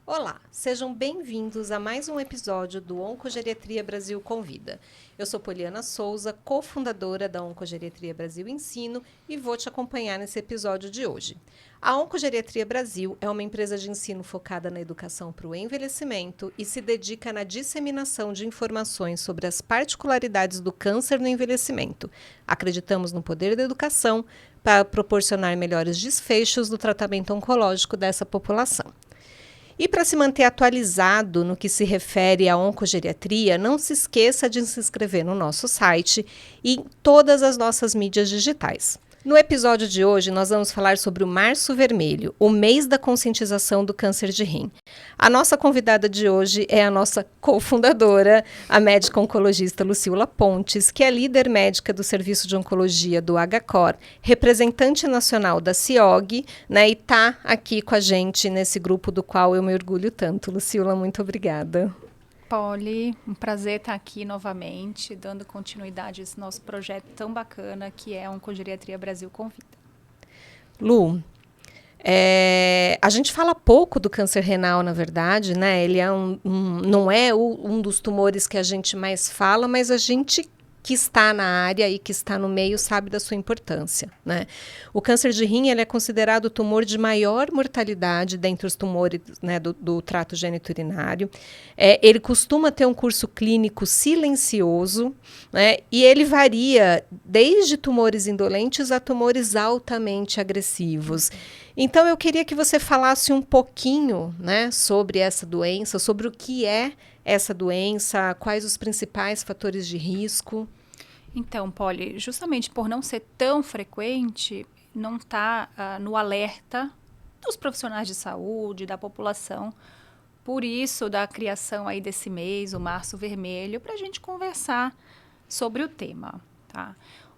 Olá, sejam bem-vindos a mais um episódio do Oncogeriatria Brasil Convida. Eu sou Poliana Souza, cofundadora da Oncogeriatria Brasil Ensino e vou te acompanhar nesse episódio de hoje. A Oncogeriatria Brasil é uma empresa de ensino focada na educação para o envelhecimento e se dedica na disseminação de informações sobre as particularidades do câncer no envelhecimento. Acreditamos no poder da educação para proporcionar melhores desfechos do tratamento oncológico dessa população. E para se manter atualizado no que se refere à oncogeriatria, não se esqueça de se inscrever no nosso site e em todas as nossas mídias digitais. No episódio de hoje, nós vamos falar sobre o Março Vermelho, o mês da conscientização do câncer de rim. A nossa convidada de hoje é a nossa cofundadora, a médica oncologista Lucila Pontes, que é líder médica do Serviço de Oncologia do HCOR, representante nacional da CIOG, né, e está aqui com a gente nesse grupo do qual eu me orgulho tanto. Lucila, muito obrigada. Poli, um prazer estar aqui novamente, dando continuidade a esse nosso projeto tão bacana que é a Oncogeriatria Brasil Convida. Lu, a gente fala pouco do câncer renal, na verdade, né? Ele é não é um dos tumores que a gente mais fala, mas a gente que está na área e que está no meio sabe da sua importância, né? O câncer de rim ele é considerado o tumor de maior mortalidade dentre os tumores, né, do trato geniturinário. Ele costuma ter um curso clínico silencioso, né, e ele varia desde tumores indolentes a tumores altamente agressivos. Então, eu queria que você falasse um pouquinho, né, sobre essa doença, sobre o que é essa doença, quais os principais fatores de risco. Então, Poli, justamente por não ser tão frequente, não está no alerta dos profissionais de saúde, da população. Por isso, da criação aí desse mês, o Março Vermelho, para a gente conversar sobre o tema. Tá?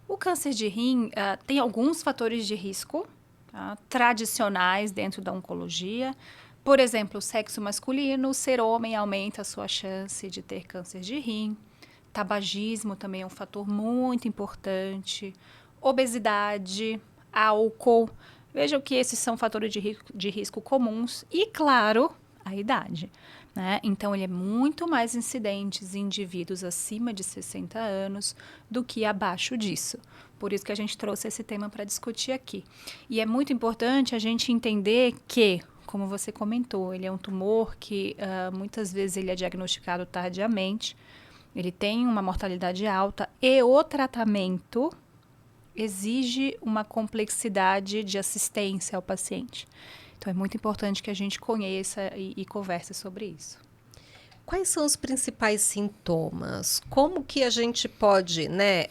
O câncer de rim tem alguns fatores de risco, tá, tradicionais dentro da oncologia. Por exemplo, o sexo masculino, ser homem aumenta a sua chance de ter câncer de rim. Tabagismo também é um fator muito importante. Obesidade, álcool. Vejam que esses são fatores de risco comuns. E, claro, a idade, né? Então, ele é muito mais incidente em indivíduos acima de 60 anos do que abaixo disso. Por isso que a gente trouxe esse tema para discutir aqui. E é muito importante a gente entender que, como você comentou, ele é um tumor que muitas vezes ele é diagnosticado tardiamente, ele tem uma mortalidade alta e o tratamento exige uma complexidade de assistência ao paciente. Então, é muito importante que a gente conheça e converse sobre isso. Quais são os principais sintomas? Como que a gente pode, né,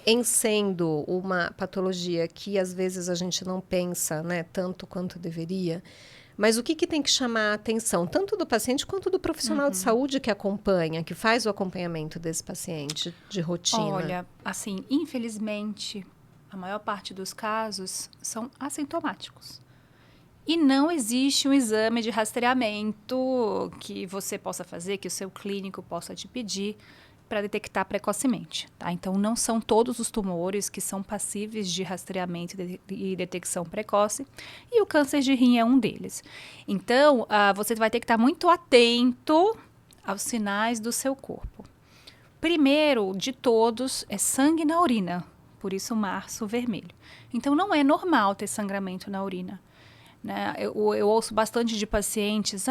em sendo uma patologia que às vezes a gente não pensa, né, tanto quanto deveria, mas o que tem que chamar a atenção, tanto do paciente quanto do profissional de saúde que acompanha, que faz o acompanhamento desse paciente de rotina? Olha, assim, infelizmente, a maior parte dos casos são assintomáticos. E não existe um exame de rastreamento que você possa fazer, que o seu clínico possa te pedir para detectar precocemente. Tá? Então, não são todos os tumores que são passíveis de rastreamento e detecção precoce, e o câncer de rim é um deles. Então, você vai ter que estar muito atento aos sinais do seu corpo. Primeiro de todos é sangue na urina, por isso o Março Vermelho. Então, não é normal ter sangramento na urina. Né? Eu ouço bastante de pacientes,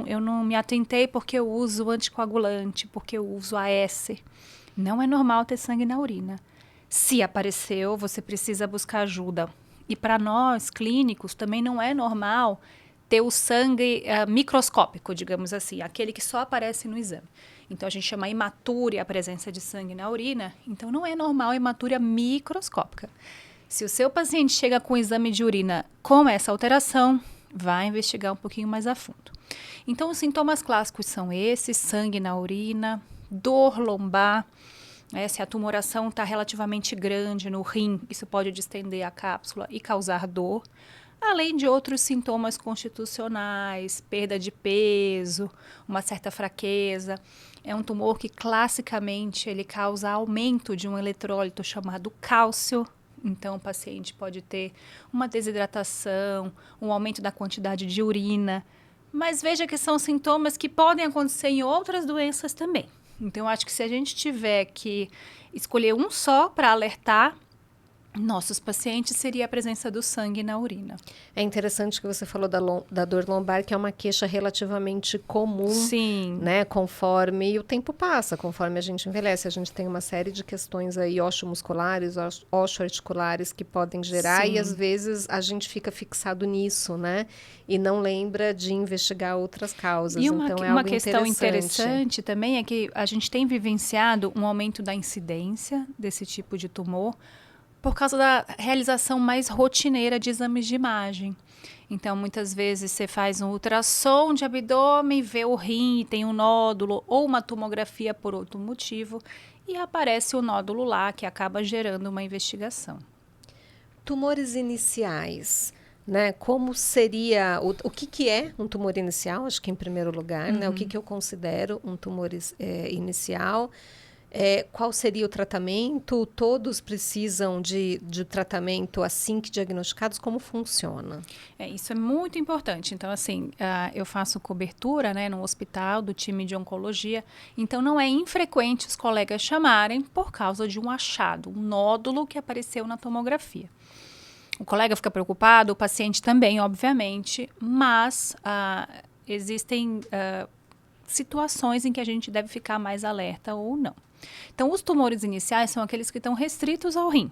eu não me atentei porque eu uso anticoagulante, porque eu uso AS. Não é normal ter sangue na urina. Se apareceu, você precisa buscar ajuda. E para nós, clínicos, também não é normal ter o sangue microscópico, digamos assim, aquele que só aparece no exame. Então, a gente chama hematúria a presença de sangue na urina. Então, não é normal a hematúria microscópica. Se o seu paciente chega com um exame de urina com essa alteração, vai investigar um pouquinho mais a fundo. Então, os sintomas clássicos são esses: sangue na urina, dor lombar, se a tumoração está relativamente grande no rim, isso pode distender a cápsula e causar dor, além de outros sintomas constitucionais, perda de peso, uma certa fraqueza. É um tumor que, classicamente, ele causa aumento de um eletrólito chamado cálcio. Então, o paciente pode ter uma desidratação, um aumento da quantidade de urina. Mas veja que são sintomas que podem acontecer em outras doenças também. Então, eu acho que se a gente tiver que escolher um só para alertar nossos pacientes, seria a presença do sangue na urina. É interessante que você falou da dor lombar, que é uma queixa relativamente comum, Sim. né? Conforme o tempo passa, conforme a gente envelhece. A gente tem uma série de questões aí osteomusculares, osteoarticulares que podem gerar, Sim. e às vezes a gente fica fixado nisso, né? E não lembra de investigar outras causas. E Então, é uma algo questão interessante também é que a gente tem vivenciado um aumento da incidência desse tipo de tumor por causa da realização mais rotineira de exames de imagem. Então, muitas vezes você faz um ultrassom de abdômen, vê o rim e tem um nódulo, ou uma tomografia por outro motivo, e aparece o nódulo lá, que acaba gerando uma investigação. Tumores iniciais, né? Como seria, o que é um tumor inicial? Acho que em primeiro lugar, né? O que eu considero um tumor inicial? Qual seria o tratamento? Todos precisam de tratamento assim que diagnosticados? Como funciona? Isso é muito importante. Então, assim, eu faço cobertura, né, no hospital do time de oncologia. Então, não é infrequente os colegas chamarem por causa de um achado, um nódulo que apareceu na tomografia. O colega fica preocupado, o paciente também, obviamente, mas existem situações em que a gente deve ficar mais alerta ou não. Então, os tumores iniciais são aqueles que estão restritos ao rim,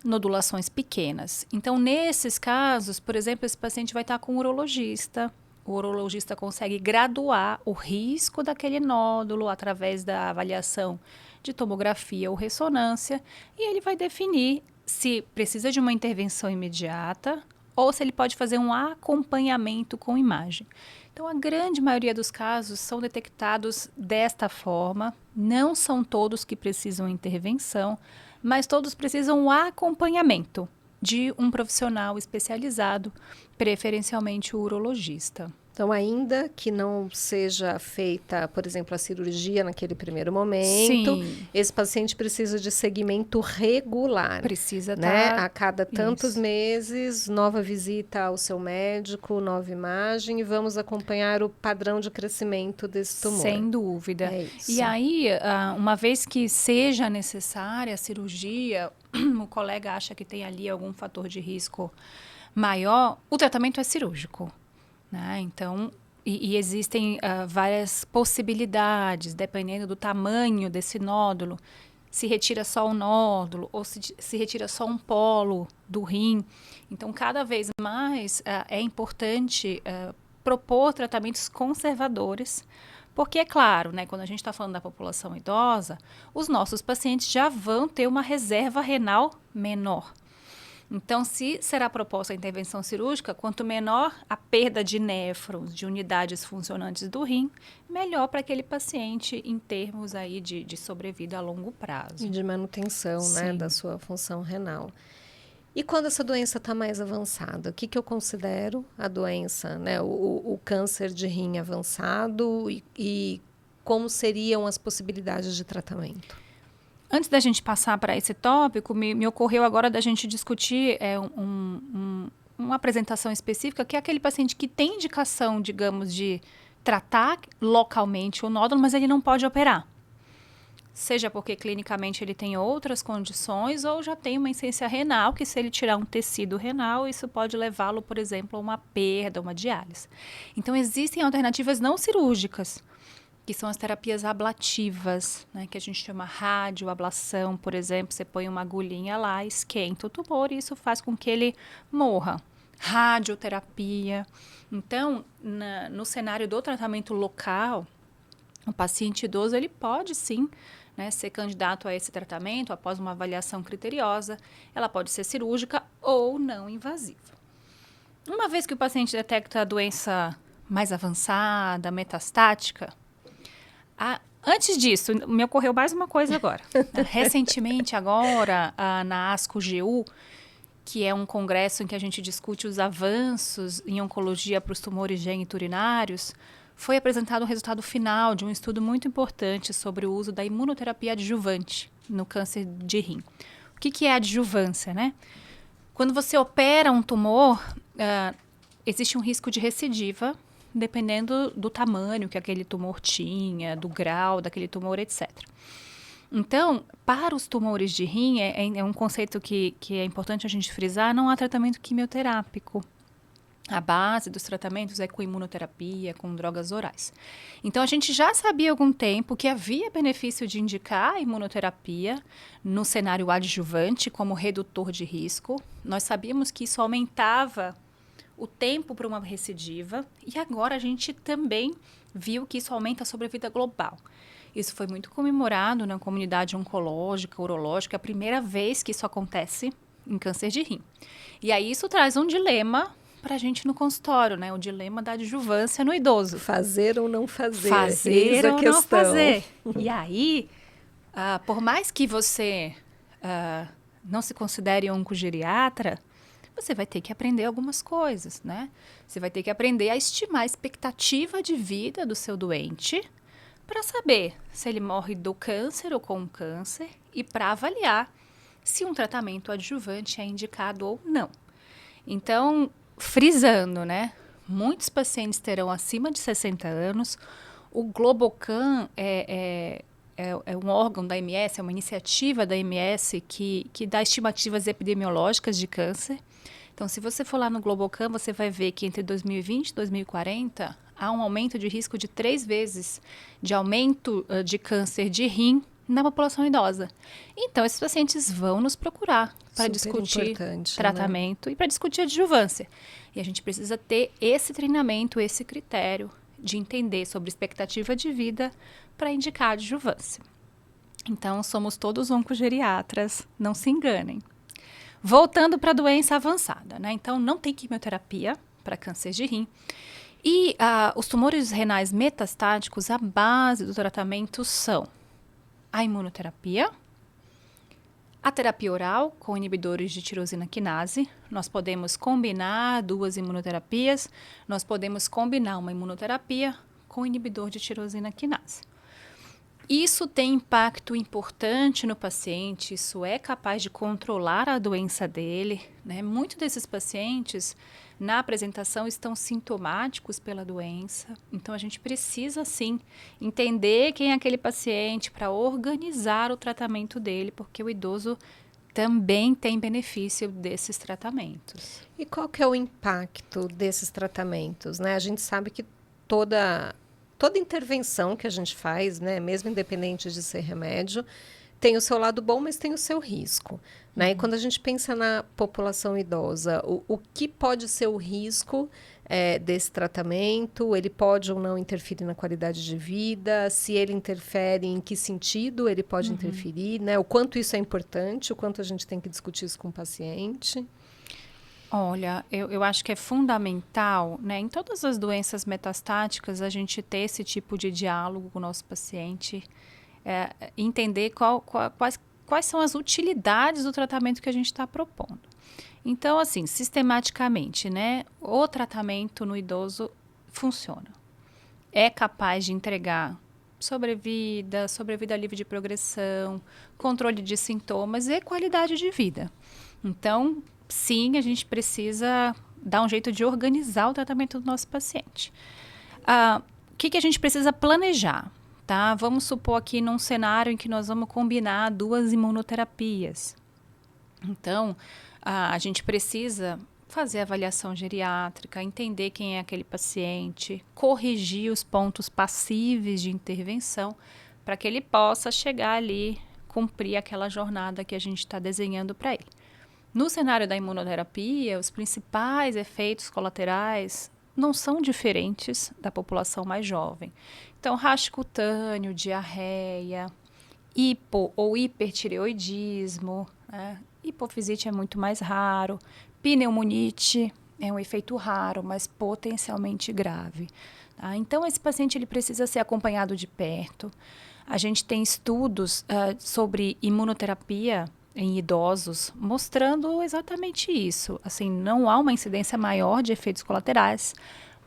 nodulações pequenas. Então, nesses casos, por exemplo, esse paciente vai estar com um urologista. O urologista consegue graduar o risco daquele nódulo através da avaliação de tomografia ou ressonância, e ele vai definir se precisa de uma intervenção imediata ou se ele pode fazer um acompanhamento com imagem. Então, a grande maioria dos casos são detectados desta forma. Não são todos que precisam intervenção, mas todos precisam um acompanhamento de um profissional especializado, preferencialmente o urologista. Então, ainda que não seja feita, por exemplo, a cirurgia naquele primeiro momento, Sim. esse paciente precisa de segmento regular. Precisa né? estar... A cada tantos meses, nova visita ao seu médico, nova imagem, e vamos acompanhar o padrão de crescimento desse tumor. Sem dúvida. É isso. E aí, uma vez que seja necessária a cirurgia, o colega acha que tem ali algum fator de risco maior, o tratamento é cirúrgico. Né? Então, e existem várias possibilidades, dependendo do tamanho desse nódulo. Se retira só o nódulo ou se retira só um polo do rim. Então, cada vez mais é importante propor tratamentos conservadores, porque, é claro, né, quando a gente está falando da população idosa, os nossos pacientes já vão ter uma reserva renal menor. Então, se será proposta a intervenção cirúrgica, quanto menor a perda de néfrons, de unidades funcionantes do rim, melhor para aquele paciente em termos aí de sobrevida a longo prazo. E de manutenção, né, da sua função renal. E quando essa doença está mais avançada, o que eu considero a doença, né, o câncer de rim avançado e como seriam as possibilidades de tratamento? Antes da gente passar para esse tópico, me ocorreu agora da gente discutir uma apresentação específica, que é aquele paciente que tem indicação, digamos, de tratar localmente o nódulo, mas ele não pode operar. Seja porque clinicamente ele tem outras condições ou já tem uma insuficiência renal, que se ele tirar um tecido renal, isso pode levá-lo, por exemplo, a uma perda, uma diálise. Então, existem alternativas não cirúrgicas, que são as terapias ablativas, né, que a gente chama radioablação, por exemplo. Você põe uma agulhinha lá, esquenta o tumor e isso faz com que ele morra. Radioterapia. Então, no cenário do tratamento local, o paciente idoso ele pode sim, né, ser candidato a esse tratamento após uma avaliação criteriosa. Ela pode ser cirúrgica ou não invasiva. Uma vez que o paciente detecta a doença mais avançada, metastática, antes disso, me ocorreu mais uma coisa agora. Recentemente, agora, na ASCO-GU, que é um congresso em que a gente discute os avanços em oncologia para os tumores geniturinários, foi apresentado o resultado final de um estudo muito importante sobre o uso da imunoterapia adjuvante no câncer de rim. O que é adjuvância, né? Quando você opera um tumor, existe um risco de recidiva, dependendo do tamanho que aquele tumor tinha, do grau daquele tumor, etc. Então, para os tumores de rim, é um conceito que é importante a gente frisar, não há tratamento quimioterápico. A base dos tratamentos é com imunoterapia, com drogas orais. Então, a gente já sabia há algum tempo que havia benefício de indicar a imunoterapia no cenário adjuvante como redutor de risco. Nós sabíamos que isso aumentava o tempo para uma recidiva e agora a gente também viu que isso aumenta a sobrevida global. Isso foi muito comemorado na comunidade oncológica, urológica, a primeira vez que isso acontece em câncer de rim. E aí isso traz um dilema para a gente no consultório, né? O dilema da adjuvância no idoso. Fazer ou não fazer. Fazer ou não fazer. E aí, por mais que você não se considere oncogeriatra, você vai ter que aprender algumas coisas, né? Você vai ter que aprender a estimar a expectativa de vida do seu doente para saber se ele morre do câncer ou com câncer e para avaliar se um tratamento adjuvante é indicado ou não. Então, frisando, né? Muitos pacientes terão acima de 60 anos. O Globocan é um órgão da MS, é uma iniciativa da MS que dá estimativas epidemiológicas de câncer. Então, se você for lá no Globocan, você vai ver que entre 2020 e 2040 há um aumento de risco de 3 vezes de aumento de câncer de rim na população idosa. Então, esses pacientes vão nos procurar para discutir tratamento, né? E para discutir adjuvância. E a gente precisa ter esse treinamento, esse critério de entender sobre expectativa de vida para indicar adjuvância. Então, somos todos oncogeriatras, não se enganem. Voltando para a doença avançada, né? Então, não tem quimioterapia para câncer de rim. E os tumores renais metastáticos, a base do tratamento são a imunoterapia, a terapia oral com inibidores de tirosina quinase. Nós podemos combinar 2 imunoterapias, nós podemos combinar uma imunoterapia com inibidor de tirosina quinase. Isso tem impacto importante no paciente, isso é capaz de controlar a doença dele, né? Muitos desses pacientes, na apresentação, estão sintomáticos pela doença. Então, a gente precisa, sim, entender quem é aquele paciente para organizar o tratamento dele, porque o idoso também tem benefício desses tratamentos. E qual que é o impacto desses tratamentos, né? A gente sabe que toda intervenção que a gente faz, né, mesmo independente de ser remédio, tem o seu lado bom, mas tem o seu risco, né? E quando a gente pensa na população idosa, o que pode ser o risco desse tratamento? Ele pode ou não interferir na qualidade de vida? Se ele interfere, em que sentido ele pode interferir, né? O quanto isso é importante, o quanto a gente tem que discutir isso com o paciente? Olha, eu acho que é fundamental, né, em todas as doenças metastáticas, a gente ter esse tipo de diálogo com o nosso paciente, entender quais são as utilidades do tratamento que a gente está propondo. Então, assim, sistematicamente, né, o tratamento no idoso funciona. É capaz de entregar sobrevida livre de progressão, controle de sintomas e qualidade de vida. Então, sim, a gente precisa dar um jeito de organizar o tratamento do nosso paciente. O que a gente precisa planejar? Tá? Vamos supor aqui num cenário em que nós vamos combinar 2 imunoterapias. Então, a gente precisa fazer avaliação geriátrica, entender quem é aquele paciente, corrigir os pontos passíveis de intervenção para que ele possa chegar ali, cumprir aquela jornada que a gente está desenhando para ele. No cenário da imunoterapia, os principais efeitos colaterais não são diferentes da população mais jovem. Então, racho cutâneo, diarreia, hipo ou hipertireoidismo, né? Hipofisite é muito mais raro, pneumonite é um efeito raro, mas potencialmente grave. Tá? Então, esse paciente ele precisa ser acompanhado de perto. A gente tem estudos sobre imunoterapia em idosos, mostrando exatamente isso. Assim, não há uma incidência maior de efeitos colaterais,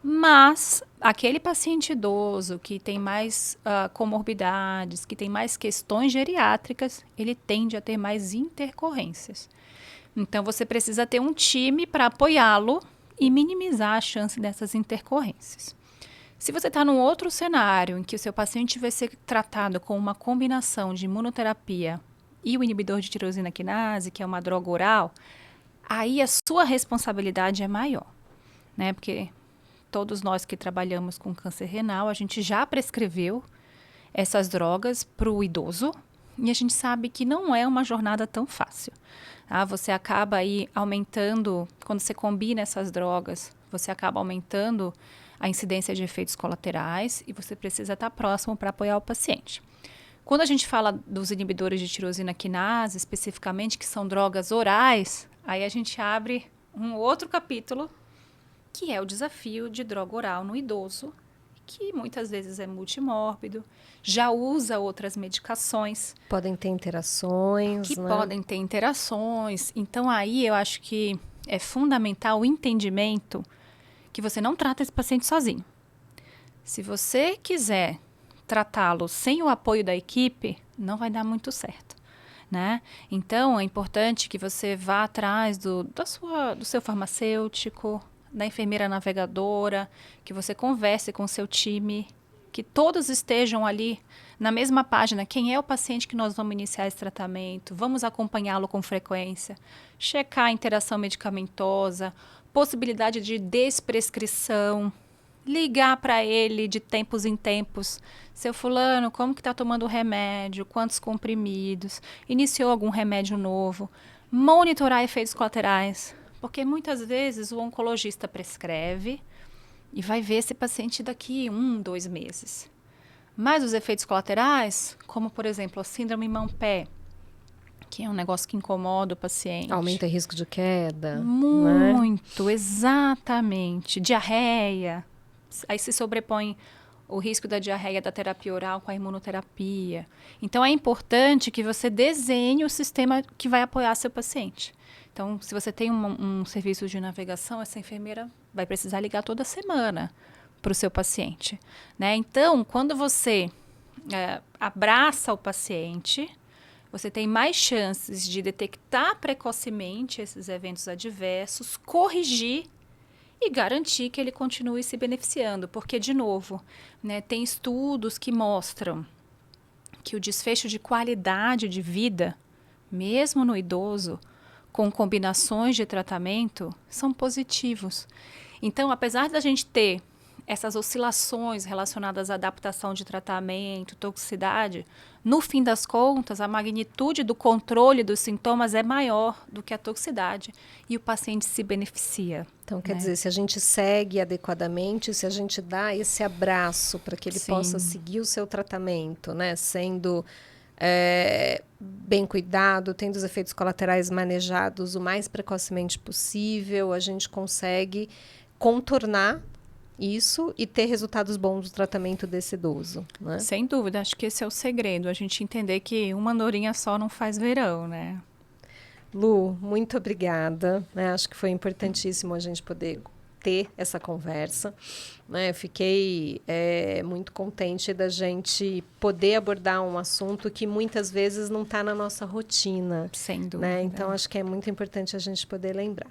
Mas aquele paciente idoso que tem mais comorbidades, que tem mais questões geriátricas, ele tende a ter mais intercorrências. Então, você precisa ter um time para apoiá-lo e minimizar a chance dessas intercorrências. Se você está num outro cenário em que o seu paciente vai ser tratado com uma combinação de imunoterapia e o inibidor de tirosina quinase, que é uma droga oral, aí a sua responsabilidade é maior, né? Porque todos nós que trabalhamos com câncer renal, a gente já prescreveu essas drogas para o idoso e a gente sabe que não é uma jornada tão fácil. Você acaba aí aumentando, quando você combina essas drogas, você acaba aumentando a incidência de efeitos colaterais e você precisa estar próximo para apoiar o paciente. Quando a gente fala dos inibidores de tirosina quinase, especificamente, que são drogas orais, aí a gente abre um outro capítulo, que é o desafio de droga oral no idoso, que muitas vezes é multimórbido, já usa outras medicações. Podem ter interações, que né? podem ter interações. Então, aí eu acho que é fundamental o entendimento que você não trata esse paciente sozinho. Se você quiser tratá-lo sem o apoio da equipe, não vai dar muito certo, né? Então, é importante que você vá atrás do seu farmacêutico, da enfermeira navegadora, que você converse com o seu time, que todos estejam ali na mesma página. Quem é o paciente que nós vamos iniciar esse tratamento? Vamos acompanhá-lo com frequência, checar a interação medicamentosa, possibilidade de desprescrição, ligar para ele de tempos em tempos. Seu fulano, como que está tomando o remédio? Quantos comprimidos? Iniciou algum remédio novo? Monitorar efeitos colaterais. Porque muitas vezes o oncologista prescreve e vai ver esse paciente daqui 2 meses. Mas os efeitos colaterais, como por exemplo a síndrome mão-pé, que é um negócio que incomoda o paciente. Aumenta o risco de queda. Muito, né? Exatamente. Diarreia. Aí se sobrepõe o risco da diarreia da terapia oral com a imunoterapia. Então é importante que você desenhe o sistema que vai apoiar seu paciente. Então, se você tem um serviço de navegação, essa enfermeira vai precisar ligar toda semana para o seu paciente, né? Então, quando você abraça o paciente, você tem mais chances de detectar precocemente esses eventos adversos, corrigir e garantir que ele continue se beneficiando. Porque, de novo, né, tem estudos que mostram que o desfecho de qualidade de vida, mesmo no idoso, com combinações de tratamento, são positivos. Então, apesar da gente ter essas oscilações relacionadas à adaptação de tratamento, toxicidade, no fim das contas, a magnitude do controle dos sintomas é maior do que a toxicidade e o paciente se beneficia. Então, quer dizer, se a gente segue adequadamente, se a gente dá esse abraço para que ele possa seguir o seu tratamento, né, sendo bem cuidado, tendo os efeitos colaterais manejados o mais precocemente possível, a gente consegue contornar isso e ter resultados bons do tratamento desse idoso, né? Sem dúvida, acho que esse é o segredo, a gente entender que uma andorinha só não faz verão, né? Lu, muito obrigada, né? Acho que foi importantíssimo a gente poder ter essa conversa, né? Eu fiquei muito contente da gente poder abordar um assunto que muitas vezes não está na nossa rotina. Sem dúvida. Né? Então, acho que é muito importante a gente poder lembrar.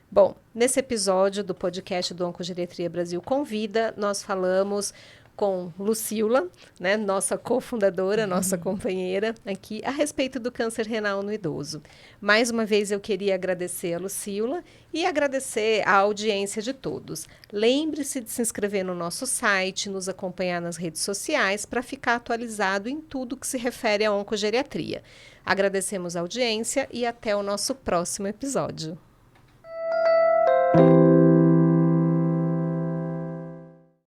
Bom, nesse episódio do podcast do Oncogeriatria Brasil Convida, nós falamos com Lucila, né, nossa cofundadora, nossa companheira aqui, a respeito do câncer renal no idoso. Mais uma vez eu queria agradecer a Lucila e agradecer a audiência de todos. Lembre-se de se inscrever no nosso site, nos acompanhar nas redes sociais para ficar atualizado em tudo que se refere à oncogeriatria. Agradecemos a audiência e até o nosso próximo episódio.